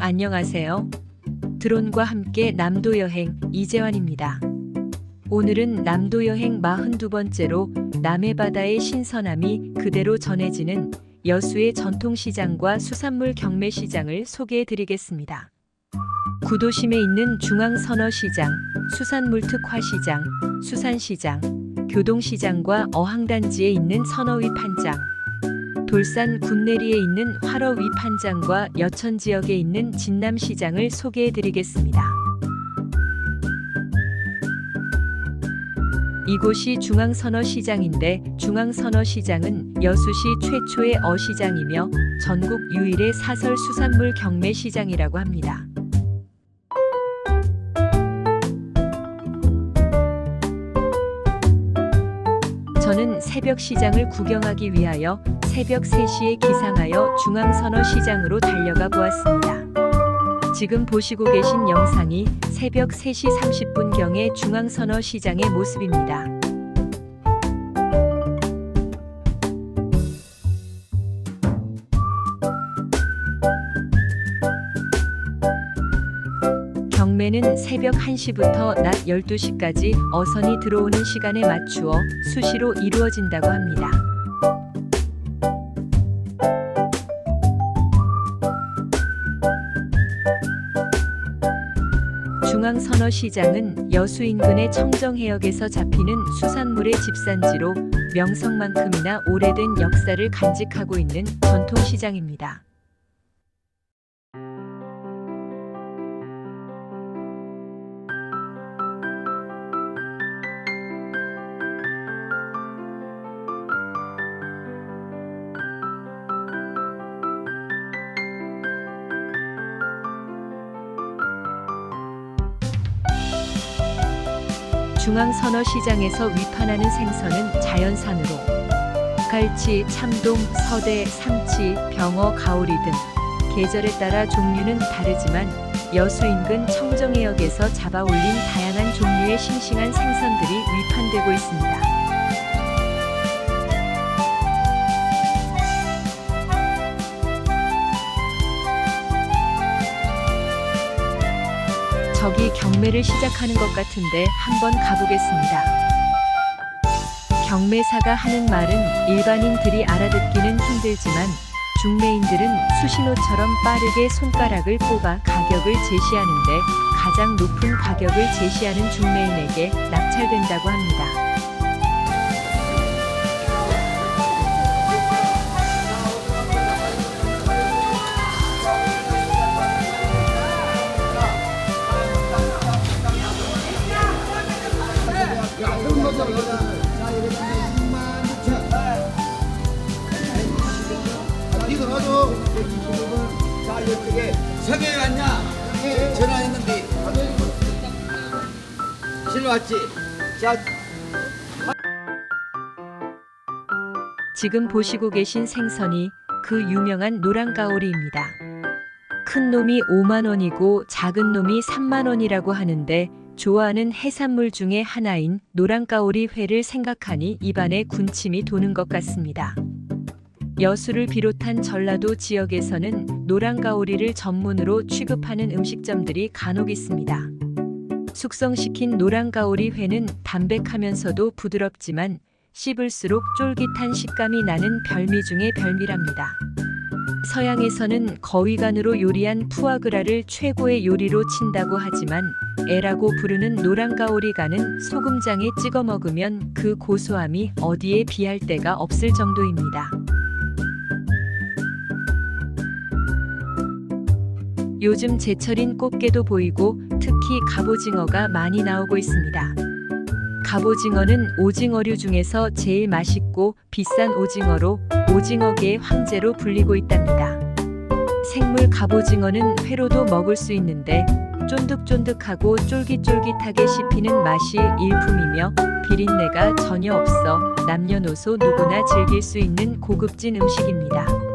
안녕하세요. 드론과 함께 남도 여행 이재환입니다. 오늘은 남도 여행 42번째로 남해 바다의 신선함이 그대로 전해지는 여수의 전통시장과 수산물 경매시장을 소개해 드리겠습니다. 구도심에 있는 중앙선어시장, 수산물 특화시장, 수산시장, 교동시장과 어항단지에 있는 선어위 판장, 돌산 군내리에 있는 활어위 판장과 여천 지역에 있는 진남시장을 소개해 드리겠습니다. 이곳이 중앙선어시장인데 중앙선어시장은 여수시 최초의 어시장이며 전국 유일의 사설 수산물 경매시장이라고 합니다. 저는 새벽 시장을 구경하기 위하여 새벽 3시에 기상하여 중앙선어시장으로 달려가 보았습니다. 지금 보시고 계신 영상이 새벽 3시 30분경의 중앙선어시장의 모습입니다. 경매는 새벽 1시부터 낮 12시까지 어선이 들어오는 시간에 맞추어 수시로 이루어진다고 합니다. 중앙선어시장은 여수 인근의 청정해역에서 잡히는 수산물의 집산지로 명성만큼이나 오래된 역사를 간직하고 있는 전통시장입니다. 중앙선어시장에서 위판하는 생선은 자연산으로 갈치, 참돔, 서대, 삼치, 병어, 가오리 등 계절에 따라 종류는 다르지만 여수 인근 청정해역에서 잡아올린 다양한 종류의 싱싱한 생선들이 위판되고 있습니다. 저기 경매를 시작하는 것 같은데 한번 가보겠습니다. 경매사가 하는 말은 일반인들이 알아듣기는 힘들지만 중매인들은 수신호처럼 빠르게 손가락을 뽑아 가격을 제시하는데 가장 높은 가격을 제시하는 중매인에게 낙찰된다고 합니다. 자, 이쪽에 석영이 왔냐? 전화했는데 실로 왔지? 자, 지금 보시고 계신 생선이 그 유명한 노랑가오리입니다. 큰 놈이 5만 원이고 작은 놈이 3만 원이라고 하는데 좋아하는 해산물 중에 하나인 노랑가오리 회를 생각하니 입안에 군침이 도는 것 같습니다. 여수를 비롯한 전라도 지역에서는 노랑가오리를 전문으로 취급하는 음식점들이 간혹 있습니다. 숙성시킨 노랑가오리 회는 담백하면서도 부드럽지만 씹을수록 쫄깃한 식감이 나는 별미 중의 별미랍니다. 서양에서는 거위간으로 요리한 푸아그라를 최고의 요리로 친다고 하지만 애라고 부르는 노랑가오리간은 소금장에 찍어 먹으면 그 고소함이 어디에 비할 데가 없을 정도입니다. 요즘 제철인 꽃게도 보이고 특히 갑오징어가 많이 나오고 있습니다. 갑오징어는 오징어류 중에서 제일 맛있고 비싼 오징어로 오징어계의 황제로 불리고 있답니다. 생물 갑오징어는 회로도 먹을 수 있는데 쫀득쫀득하고 쫄깃쫄깃하게 씹히는 맛이 일품이며 비린내가 전혀 없어 남녀노소 누구나 즐길 수 있는 고급진 음식입니다.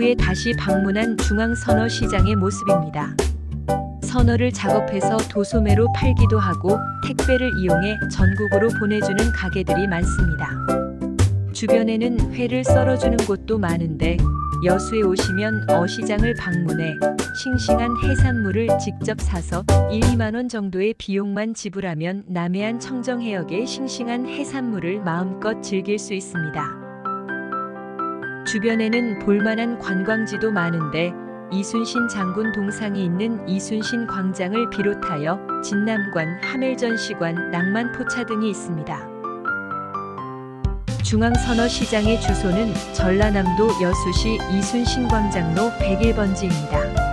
후에 다시 방문한 중앙선어시장의 모습입니다. 선어를 작업해서 도소매로 팔기도 하고 택배를 이용해 전국으로 보내주는 가게들이 많습니다. 주변에는 회를 썰어주는 곳도 많은데 여수에 오시면 어시장을 방문해 싱싱한 해산물을 직접 사서 1, 2만 원 정도의 비용만 지불하면 남해안 청정해역의 싱싱한 해산물을 마음껏 즐길 수 있습니다. 주변에는 볼만한 관광지도 많은데 이순신 장군 동상이 있는 이순신 광장을 비롯하여 진남관, 하멜전시관, 낭만포차 등이 있습니다. 중앙선어시장의 주소는 전라남도 여수시 이순신광장로 101번지입니다.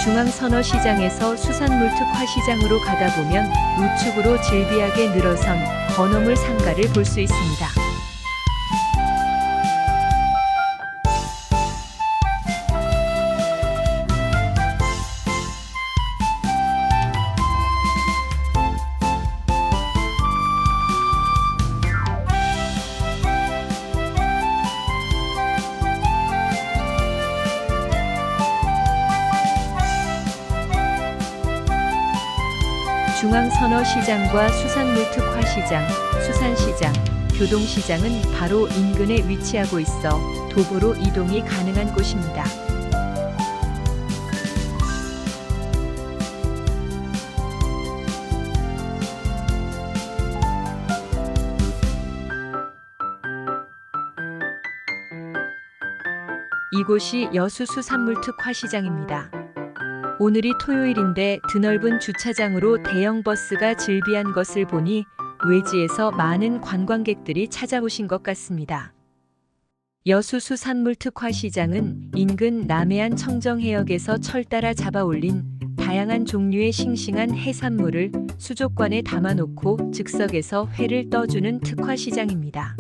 중앙선어시장에서 수산물특화시장으로 가다 보면 우측으로 질비하게 늘어선 건어물 상가를 볼 수 있습니다. 중앙선어시장과 수산물특화시장, 수산시장, 교동시장은 바로 인근에 위치하고 있어 도보로 이동이 가능한 곳입니다. 이곳이 여수 수산물특화시장입니다. 오늘이 토요일인데 드넓은 주차장으로 대형 버스가 질비한 것을 보니 외지에서 많은 관광객들이 찾아오신 것 같습니다. 여수 수산물특화시장은 인근 남해안 청정해역에서 철 따라 잡아올린 다양한 종류의 싱싱한 해산물을 수족관에 담아놓고 즉석에서 회를 떠주는 특화시장입니다.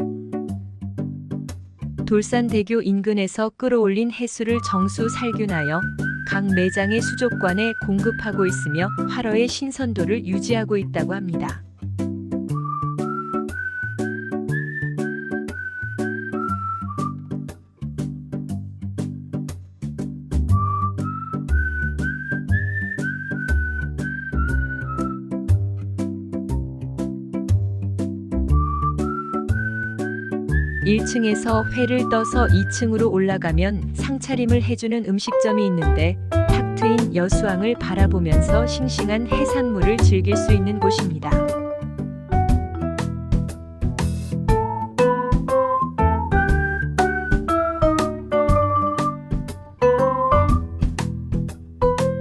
돌산대교 인근에서 끌어올린 해수를 정수 살균하여 각 매장의 수족관에 공급하고 있으며 활어의 신선도를 유지하고 있다고 합니다. (1층에서) 회를 떠서 2층으로 올라가면 상차림을 해주는 음식점이 있는데 탁 트인 여수항을 바라보면서 싱싱한 해산물을 즐길 수 있는 곳입니다.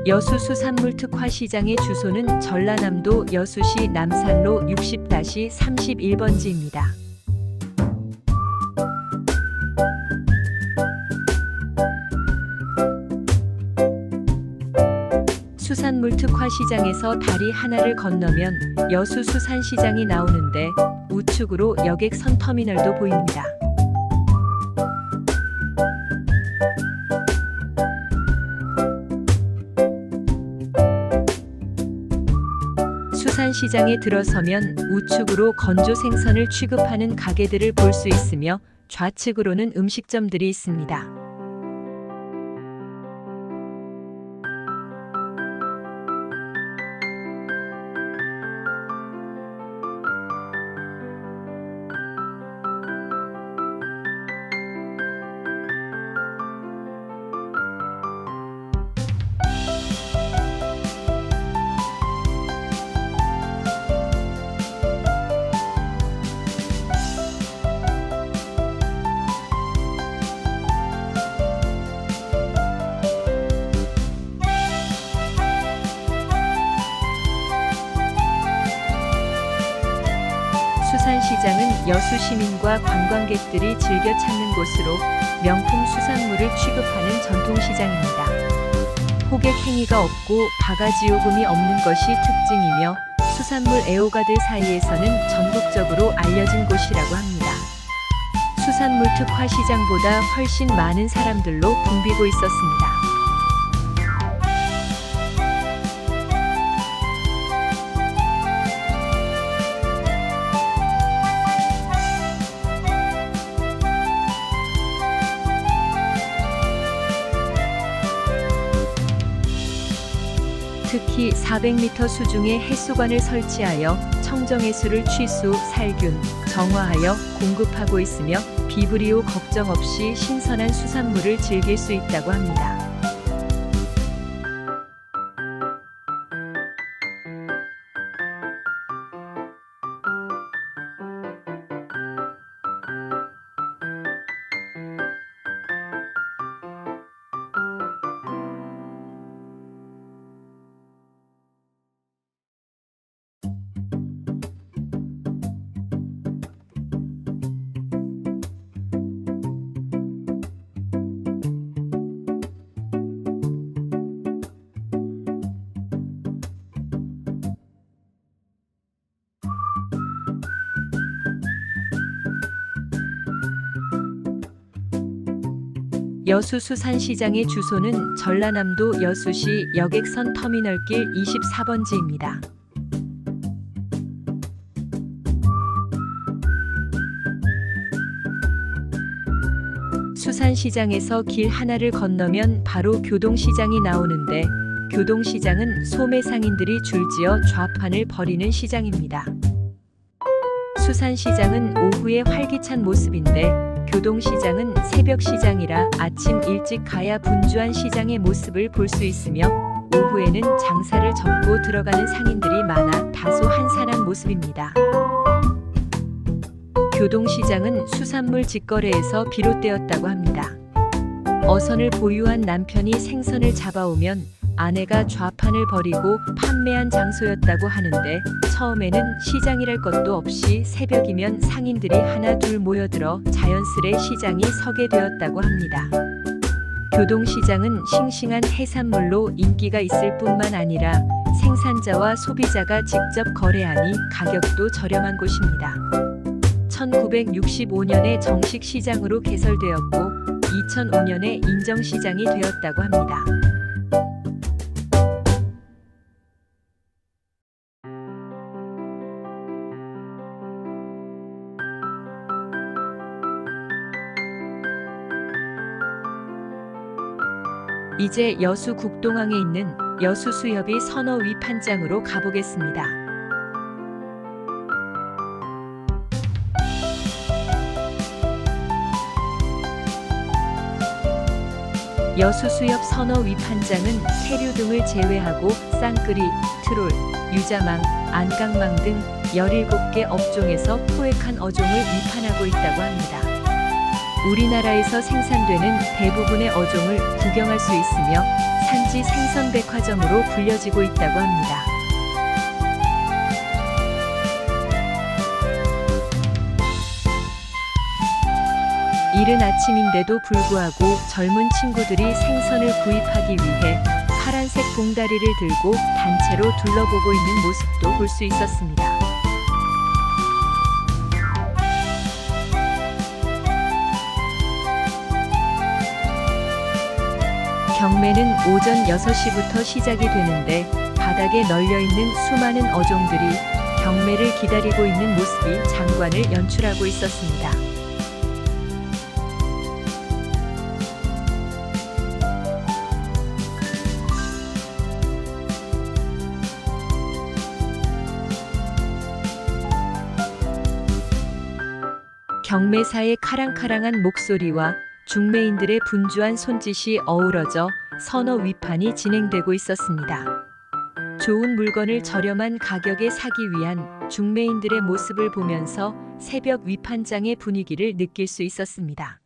여수 수산물특화시장의 주소는 전라남도 여수시 남산로 60-31번지입니다. 수산물특화시장에서 다리 하나를 건너면 여수 수산시장이 나오는데 우측으로 여객선 터미널도 보입니다. 수산시장에 들어서면 우측으로 건조 생선을 취급하는 가게들을 볼 수 있으며 좌측으로는 음식점들이 있습니다. 수산시장은 여수 시민과 관광객들이 즐겨 찾는 곳으로 명품 수산물을 취급하는 전통시장입니다. 호객 행위가 없고 바가지 요금이 없는 것이 특징이며 수산물 애호가들 사이에서는 전국적으로 알려진 곳이라고 합니다. 수산물 특화 시장보다 훨씬 많은 사람들로 붐비고 있었습니다. 특히 400m 수중에 해수관을 설치하여 청정해수를 취수, 살균, 정화하여 공급하고 있으며 비브리오 걱정 없이 신선한 수산물을 즐길 수 있다고 합니다. 여수수산시장의 주소는 전라남도 여수시 여객선 터미널길 24번지입니다. 수산시장에서 길 하나를 건너면 바로 교동시장이 나오는데 교동시장은 소매상인들이 줄지어 좌판을 벌이는 시장입니다. 수산시장은 오후에 활기찬 모습인데 교동시장은 새벽시장이라 아침 일찍 가야 분주한 시장의 모습을 볼 수 있으며 오후에는 장사를 접고 들어가는 상인들이 많아 다소 한산한 모습입니다. 교동시장은 수산물 직거래에서 비롯되었다고 합니다. 어선을 보유한 남편이 생선을 잡아오면 아내가 좌판을 벌이고 판매한 장소였다고 하는데 처음에는 시장이랄 것도 없이 새벽이면 상인들이 하나 둘 모여들어 자연스레 시장이 서게 되었다고 합니다. 교동시장은 싱싱한 해산물로 인기가 있을 뿐만 아니라 생산자와 소비자가 직접 거래하니 가격도 저렴한 곳입니다. 1965년에 정식 시장으로 개설되었고 2005년에 인정시장이 되었다고 합니다. 이제 여수 국동항에 있는 여수수협이 선어 위판장으로 가보겠습니다. 여수수협 선어 위판장은 새류 등을 제외하고 쌍끌이, 트롤, 유자망, 안강망 등 17개 업종에서 포획한 어종을 위판하고 있다고 합니다. 우리나라에서 생산되는 대부분의 어종을 구경할 수 있으며 산지 생선백화점으로 불려지고 있다고 합니다. 이른 아침인데도 불구하고 젊은 친구들이 생선을 구입하기 위해 파란색 봉다리를 들고 단체로 둘러보고 있는 모습도 볼 수 있었습니다. 경매는 오전 6시부터 시작이 되는데 바닥에 널려있는 수많은 어종들이 경매를 기다리고 있는 모습이 장관을 연출하고 있었습니다. 경매사의 카랑카랑한 목소리와 중매인들의 분주한 손짓이 어우러져 선어 위판이 진행되고 있었습니다. 좋은 물건을 저렴한 가격에 사기 위한 중매인들의 모습을 보면서 새벽 위판장의 분위기를 느낄 수 있었습니다.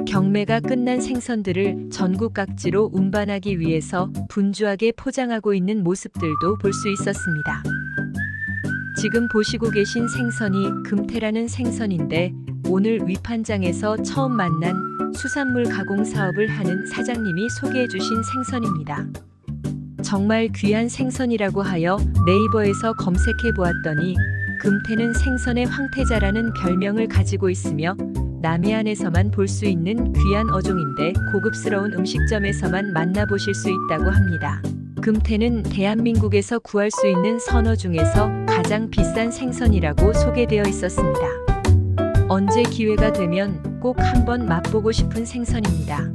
경매가 끝난 생선들을 전국 각지로 운반하기 위해서 분주하게 포장하고 있는 모습들도 볼 수 있었습니다. 지금 보시고 계신 생선이 금태라는 생선인데 오늘 위판장에서 처음 만난 수산물 가공 사업을 하는 사장님이 소개해 주신 생선입니다. 정말 귀한 생선이라고 하여 네이버에서 검색해 보았더니 금태는 생선의 황태자라는 별명을 가지고 있으며 남해안에서만 볼 수 있는 귀한 어종인데 고급스러운 음식점에서만 만나보실 수 있다고 합니다. 금태는 대한민국에서 구할 수 있는 선어 중에서 가장 비싼 생선이라고 소개되어 있었습니다. 언제 기회가 되면 꼭 한번 맛보고 싶은 생선입니다.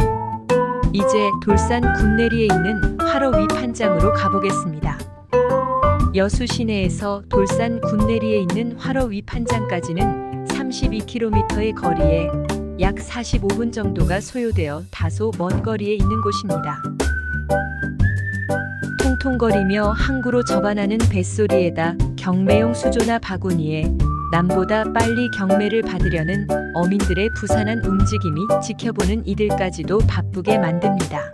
이제 돌산 군내리에 있는 화로 위판장으로 가보겠습니다. 여수 시내에서 돌산 군내리에 있는 화로 위판장까지는 32km의 거리에 약 45분 정도가 소요되어 다소 먼 거리에 있는 곳입니다. 통통거리며 항구로 접안하는 뱃소리에다 경매용 수조나 바구니에 남보다 빨리 경매를 받으려는 어민들의 부산한 움직임이 지켜보는 이들까지도 바쁘게 만듭니다.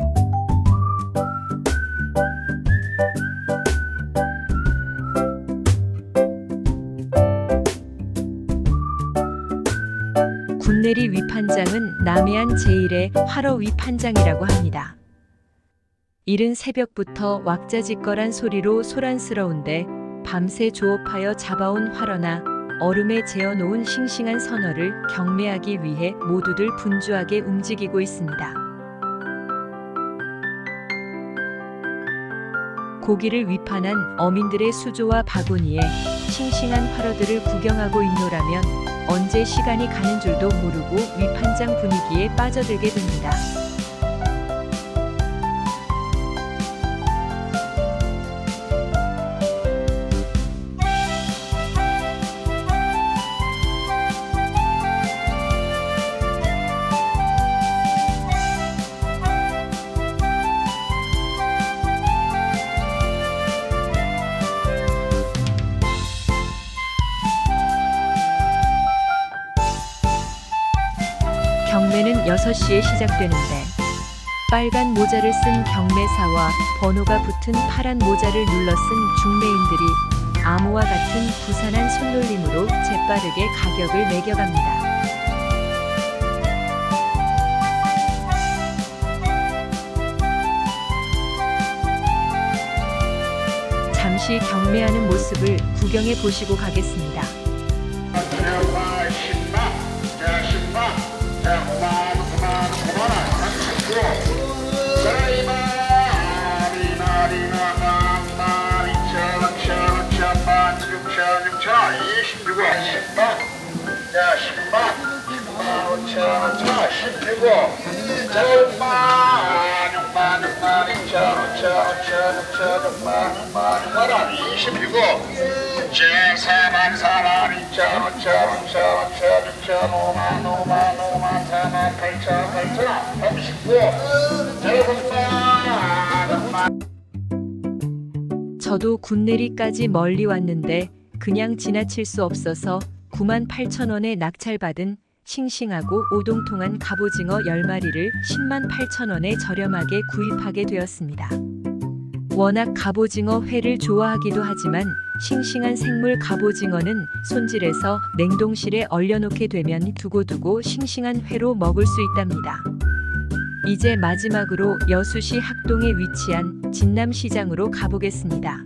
군내리 위판장은 남해안 제1의 화로 위판장이라고 합니다. 이른 새벽부터 왁자지껄한 소리로 소란스러운데 밤새 조업하여 잡아온 화로나 얼음에 재어놓은 싱싱한 선어를 경매하기 위해 모두들 분주하게 움직이고 있습니다. 고기를 위판한 어민들의 수조와 바구니에 싱싱한 화로들을 구경하고 있노라면 언제 시간이 가는 줄도 모르고 위판장 분위기에 빠져들게 됩니다. 경매는 6시에 시작되는데 빨간 모자를 쓴 경매사와 번호가 붙은 파란 모자를 눌러 쓴 중매인들이 암호와 같은 부산한 손놀림으로 재빠르게 가격을 매겨갑니다. 잠시 경매하는 모습을 구경해 보시고 가겠습니다. 저도 군내리까지 멀리 왔는데 그냥 지나칠 수 없어서 98,000원에 낙찰받은 싱싱하고 오동통한 갑오징어 10마리를 108,000원에 저렴하게 구입하게 되었습니다. 워낙 갑오징어 회를 좋아하기도 하지만 싱싱한 생물 갑오징어는 손질해서 냉동실에 얼려놓게 되면 두고두고 싱싱한 회로 먹을 수 있답니다. 이제 마지막으로 여수시 학동에 위치한 진남시장으로 가보겠습니다.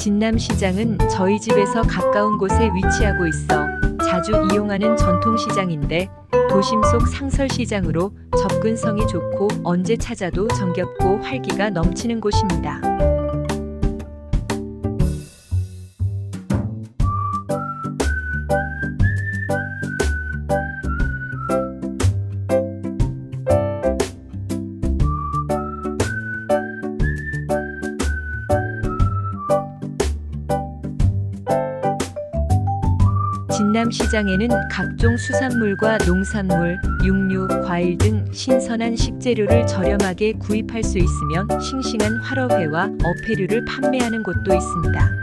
진남시장은 저희 집에서 가까운 곳에 위치하고 있어 자주 이용하는 전통시장인데 도심 속 상설시장으로 접근성이 좋고 언제 찾아도 정겹고 활기가 넘치는 곳입니다. 진남시장에는 각종 수산물과 농산물, 육류, 과일 등 신선한 식재료를 저렴하게 구입할 수 있으며 싱싱한 화로회와 어패류를 판매하는 곳도 있습니다.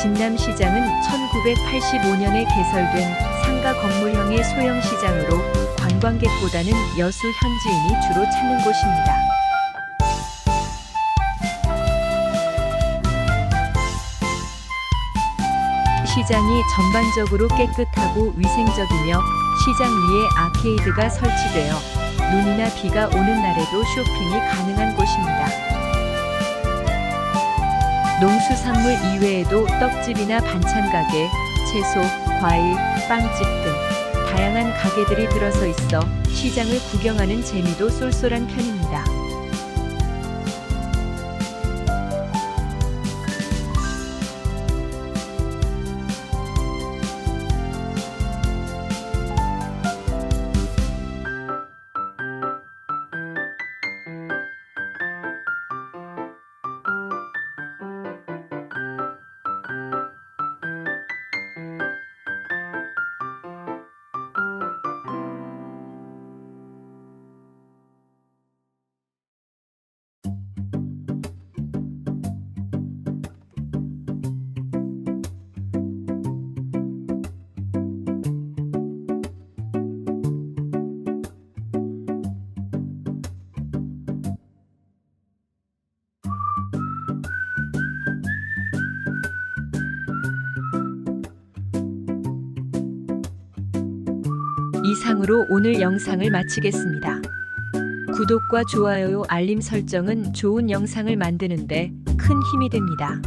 진남시장은 1985년에 개설된 상가 건물형의 소형 시장으로 관광객보다는 여수 현지인이 주로 찾는 곳입니다. 시장이 전반적으로 깨끗하고 위생적이며 시장 위에 아케이드가 설치되어 눈이나 비가 오는 날에도 쇼핑이 가능한 곳입니다. 농수산물 이외에도 떡집이나 반찬 가게, 채소, 과일, 빵집 등 다양한 가게들이 들어서 있어 시장을 구경하는 재미도 쏠쏠한 편입니다. 이상으로 오늘 영상을 마치겠습니다. 구독과 좋아요, 알림 설정은 좋은 영상을 만드는데 큰 힘이 됩니다.